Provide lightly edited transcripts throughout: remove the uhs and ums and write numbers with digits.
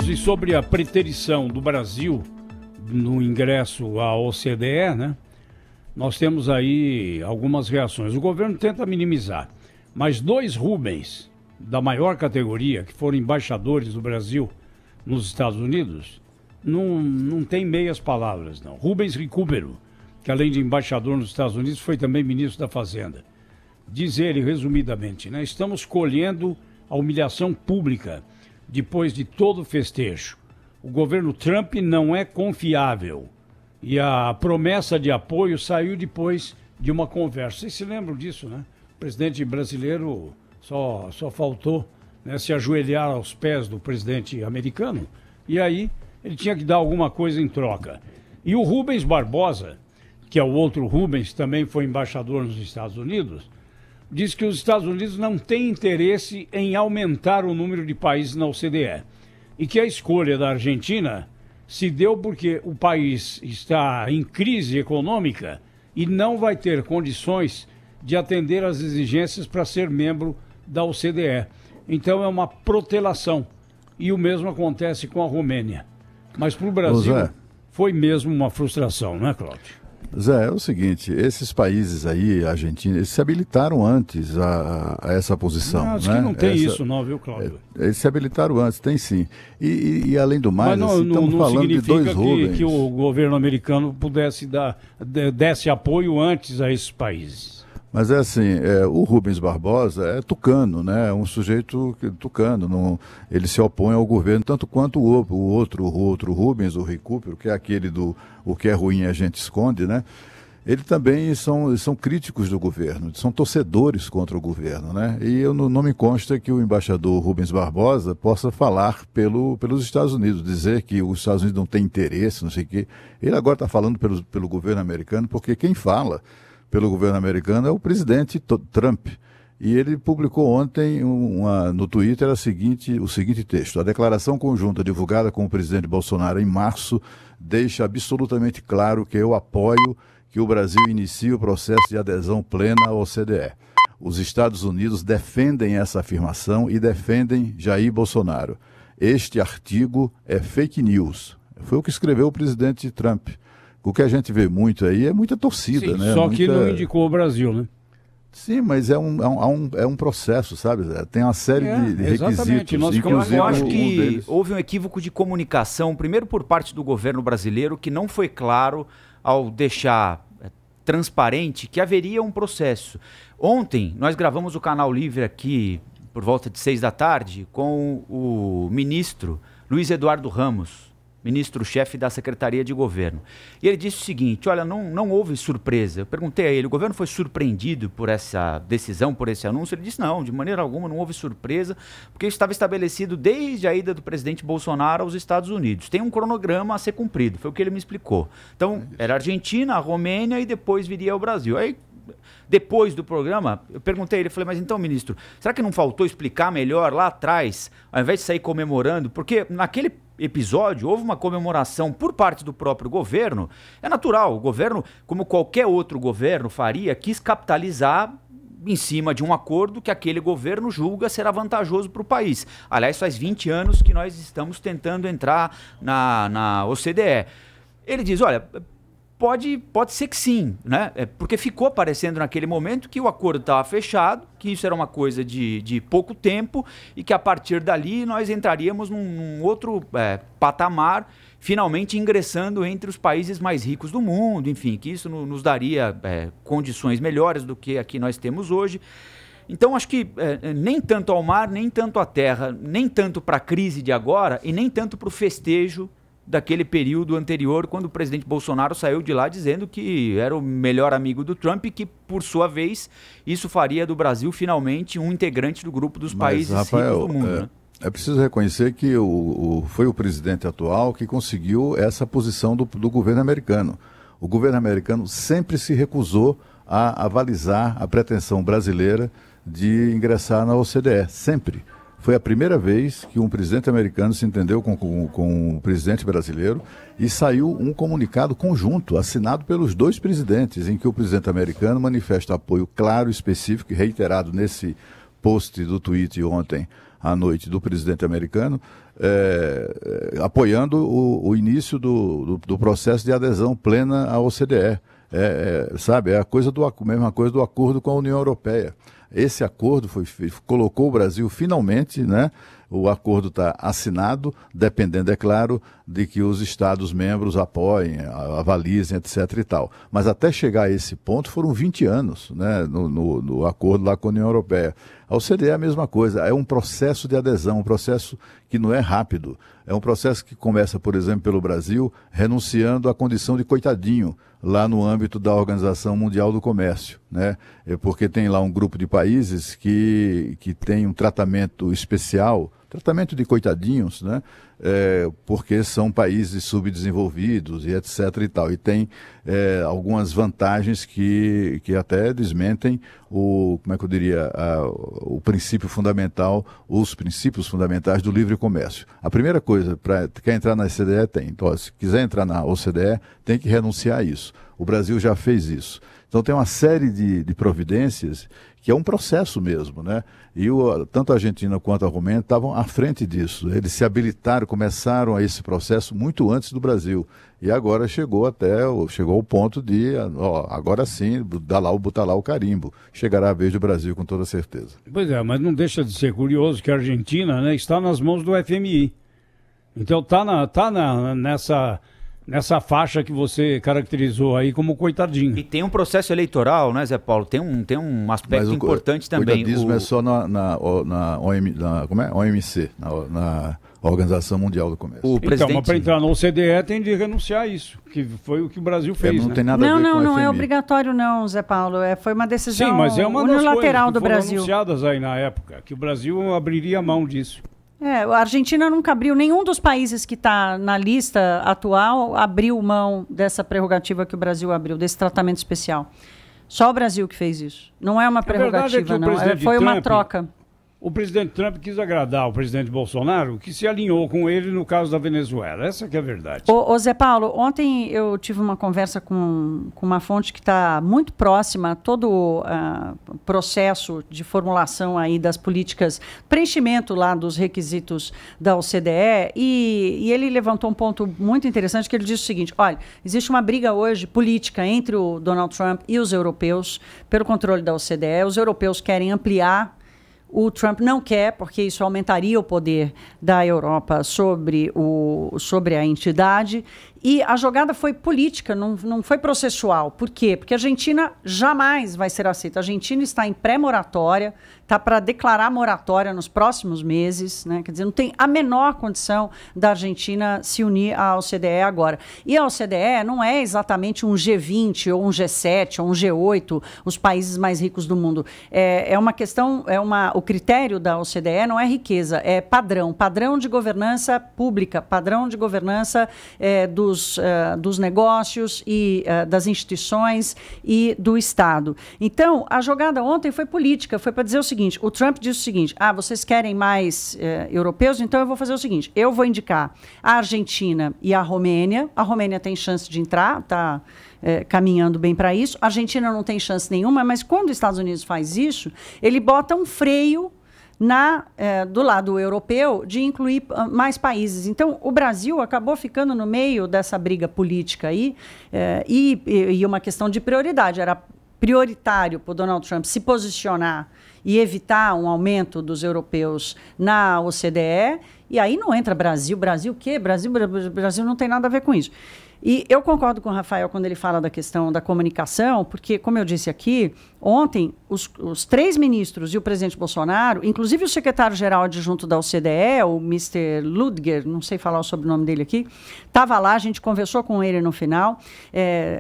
E sobre a preterição do Brasil no ingresso à OCDE, né? Nós temos aí algumas reações. O governo tenta minimizar, mas dois Rubens da maior categoria, que foram embaixadores do Brasil nos Estados Unidos, não tem meias palavras, não. Rubens Recupero, que além de embaixador nos Estados Unidos, foi também ministro da Fazenda. Diz ele, resumidamente, né? Estamos colhendo a humilhação pública depois de todo o festejo. O governo Trump não é confiável. E a promessa de apoio saiu depois de uma conversa. Vocês se lembram disso, né? O presidente brasileiro só faltou, né, se ajoelhar aos pés do presidente americano. E aí ele tinha que dar alguma coisa em troca. E o Rubens Barbosa, que é o outro Rubens, também foi embaixador nos Estados Unidos, diz que os Estados Unidos não têm interesse em aumentar o número de países na OCDE. E que a escolha da Argentina se deu porque o país está em crise econômica e não vai ter condições de atender às exigências para ser membro da OCDE. Então é uma protelação. E o mesmo acontece com a Romênia. Mas para o Brasil foi mesmo uma frustração, não é, Cláudio? Zé, é o seguinte, esses países aí, a Argentina, eles se habilitaram antes a essa posição. Não, acho né? que não tem isso não, viu, Cláudio? Eles se habilitaram antes, tem sim. E além do mais, mas não, estamos falando de dois Rubens. Que o governo americano desse apoio antes a esses países. Mas é assim, o Rubens Barbosa é tucano, né? É um sujeito tucano. Ele se opõe ao governo, tanto quanto o outro Rubens, o Recupero, que é aquele do o que é ruim a gente esconde, né? Eles também são críticos do governo, são torcedores contra o governo, né? E não me consta que o embaixador Rubens Barbosa possa falar pelos Estados Unidos, dizer que os Estados Unidos não têm interesse, não sei o quê. Ele agora está falando pelo governo americano, porque quem fala pelo governo americano é o presidente Trump. E ele publicou ontem no Twitter o seguinte texto. A declaração conjunta divulgada com o presidente Bolsonaro em março deixa absolutamente claro que eu apoio que o Brasil inicie o processo de adesão plena à OCDE. Os Estados Unidos defendem essa afirmação e defendem Jair Bolsonaro. Este artigo é fake news. Foi o que escreveu o presidente Trump. O que a gente vê muito aí é muita torcida, sim, né? Só que não indicou o Brasil, né? Sim, mas é um processo, sabe? Tem uma série de requisitos. Eu acho que houve um equívoco de comunicação, primeiro por parte do governo brasileiro, que não foi claro ao deixar transparente que haveria um processo. Ontem, nós gravamos o Canal Livre aqui, por volta de 6 da tarde, com o ministro Luiz Eduardo Ramos, ministro-chefe da Secretaria de Governo. E ele disse o seguinte, olha, não houve surpresa. Eu perguntei a ele, o governo foi surpreendido por essa decisão, por esse anúncio? Ele disse, não, de maneira alguma não houve surpresa, porque estava estabelecido desde a ida do presidente Bolsonaro aos Estados Unidos. Tem um cronograma a ser cumprido, foi o que ele me explicou. Então, era a Argentina, a Romênia e depois viria o Brasil. Aí, depois do programa, eu perguntei a ele, falei, mas então, ministro, será que não faltou explicar melhor lá atrás, ao invés de sair comemorando? Porque naquele episódio houve uma comemoração por parte do próprio governo. É natural, o governo, como qualquer outro governo faria, quis capitalizar em cima de um acordo que aquele governo julga será vantajoso para o país. Aliás, faz 20 anos que nós estamos tentando entrar na OCDE. Ele diz, olha, pode ser que sim, né? Porque ficou parecendo naquele momento que o acordo estava fechado, que isso era uma coisa de pouco tempo e que a partir dali nós entraríamos num outro patamar, finalmente ingressando entre os países mais ricos do mundo, enfim, que isso nos daria condições melhores do que aqui nós temos hoje. Então, acho que nem tanto ao mar, nem tanto à terra, nem tanto para a crise de agora e nem tanto para o festejo daquele período anterior, quando o presidente Bolsonaro saiu de lá dizendo que era o melhor amigo do Trump e que, por sua vez, isso faria do Brasil, finalmente, um integrante do grupo dos países ricos do mundo. Né? É preciso reconhecer que foi o presidente atual que conseguiu essa posição do governo americano. O governo americano sempre se recusou a avalizar a pretensão brasileira de ingressar na OCDE, sempre. Foi a primeira vez que um presidente americano se entendeu com o presidente brasileiro e saiu um comunicado conjunto, assinado pelos dois presidentes, em que o presidente americano manifesta apoio claro, específico e reiterado nesse post do tweet ontem à noite do presidente americano, apoiando o início do processo de adesão plena à OCDE. Sabe, é a mesma coisa do acordo com a União Europeia. Esse acordo colocou o Brasil finalmente, né? O acordo está assinado, dependendo, é claro, de que os Estados-membros apoiem, avalizem, etc. e tal. Mas até chegar a esse ponto foram 20 anos, né, no acordo lá com a União Europeia. A OCDE é a mesma coisa, é um processo de adesão, um processo que não é rápido. É um processo que começa, por exemplo, pelo Brasil, renunciando à condição de coitadinho, lá no âmbito da Organização Mundial do Comércio, né? Porque tem lá um grupo de países que tem um tratamento especial, tratamento de coitadinhos, né? Porque são países subdesenvolvidos e etc. e tal. E tem algumas vantagens que até desmentem como é que eu diria, o princípio fundamental, os princípios fundamentais do livre comércio. A primeira coisa, quer entrar na OCDE, tem. Então, se quiser entrar na OCDE, tem que renunciar a isso. O Brasil já fez isso. Então tem uma série de providências que é um processo mesmo, né? E tanto a Argentina quanto a Romênia estavam à frente disso. Eles se habilitaram, começaram esse processo muito antes do Brasil. E agora chegou ao ponto de, agora sim, botar lá o carimbo. Chegará a vez do Brasil com toda certeza. Pois é, mas não deixa de ser curioso que a Argentina, né, está nas mãos do FMI. Então nessa faixa que você caracterizou aí como coitadinho. E tem um processo eleitoral, né, Zé Paulo? Tem um aspecto importante também. O coitadismo é só na OMC, na Organização Mundial do Comércio. Então, mas para entrar na OCDE tem de renunciar a isso, que foi o que o Brasil fez. Não tem nada a ver com o não FMI. É obrigatório não, Zé Paulo. Foi uma decisão Sim, mas é uma unilateral das coisas que do Brasil. Foram anunciadas aí na época, que o Brasil abriria mão disso. A Argentina nunca abriu, nenhum dos países que está na lista atual abriu mão dessa prerrogativa que o Brasil abriu, desse tratamento especial. Só o Brasil que fez isso. Não é uma prerrogativa, não. Foi uma troca. O presidente Trump quis agradar o presidente Bolsonaro, que se alinhou com ele no caso da Venezuela. Essa que é a verdade. Ô Zé Paulo, ontem eu tive uma conversa com uma fonte que está muito próxima a todo o processo de formulação aí das políticas, preenchimento lá dos requisitos da OCDE, e ele levantou um ponto muito interessante, que ele disse o seguinte: olha, existe uma briga hoje política entre o Donald Trump e os europeus pelo controle da OCDE. Os europeus querem ampliar. O Trump não quer, porque isso aumentaria o poder da Europa sobre a entidade. E a jogada foi política, não foi processual. Por quê? Porque a Argentina jamais vai ser aceita. A Argentina está em pré-moratória, está para declarar moratória nos próximos meses, né? Quer dizer, não tem a menor condição da Argentina se unir à OCDE agora. E a OCDE não é exatamente um G20 ou um G7 ou um G8, os países mais ricos do mundo. É uma questão, o critério da OCDE não é riqueza, é padrão de governança pública, padrão de governança dos negócios e das instituições e do Estado. Então, a jogada ontem foi política, foi para dizer o seguinte: o Trump disse o seguinte: vocês querem mais europeus? Então eu vou fazer o seguinte, eu vou indicar a Argentina e a Romênia tem chance de entrar, está caminhando bem para isso. A Argentina não tem chance nenhuma, mas quando os Estados Unidos faz isso, ele bota um freio do lado europeu de incluir mais países. Então, o Brasil acabou ficando no meio dessa briga política aí, e uma questão de prioridade. Era prioritário para o Donald Trump se posicionar e evitar um aumento dos europeus na OCDE, e aí não entra Brasil. Brasil o quê? Brasil não tem nada a ver com isso. E eu concordo com o Rafael quando ele fala da questão da comunicação, porque, como eu disse aqui, ontem os 3 ministros e o presidente Bolsonaro, inclusive o secretário-geral adjunto da OCDE, o Mr. Ludger, não sei falar o sobrenome dele aqui, estava lá, a gente conversou com ele no final.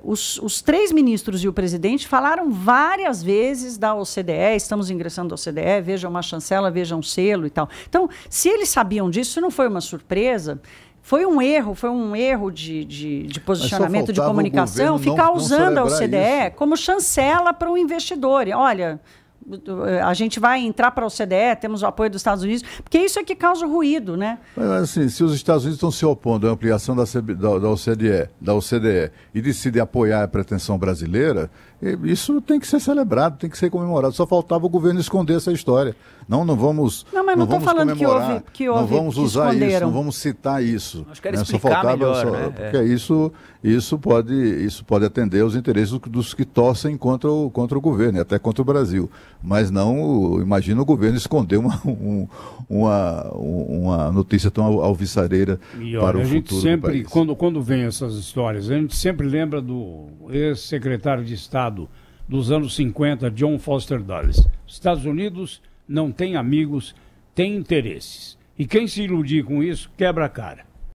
Os 3 ministros e o presidente falaram várias vezes da OCDE, estamos ingressando da OCDE, vejam uma chancela, vejam um selo e tal. Então, se eles sabiam disso, isso não foi uma surpresa. Foi um erro de posicionamento, de comunicação, ficar usando a OCDE como chancela para um investidor. Olha, a gente vai entrar para a OCDE, temos o apoio dos Estados Unidos, porque isso é que causa ruído, né? Mas, assim, se os Estados Unidos estão se opondo à ampliação da OCDE e decidem apoiar a pretensão brasileira, isso tem que ser celebrado, tem que ser comemorado. Só faltava o governo esconder essa história. Não vamos. Não, mas não estou falando que houve, não vamos usar esconderam. Isso, não vamos citar isso. Acho que era explicar melhor, né? Porque isso pode atender aos interesses dos que torcem contra o governo, e até contra o Brasil. Mas não, imagina o governo esconder uma notícia tão alvissareira para o futuro do país. Quando vem essas histórias, a gente sempre lembra do ex-secretário de Estado dos anos 50, John Foster Dulles. Os Estados Unidos não têm amigos, têm interesses. E quem se iludir com isso, quebra a cara.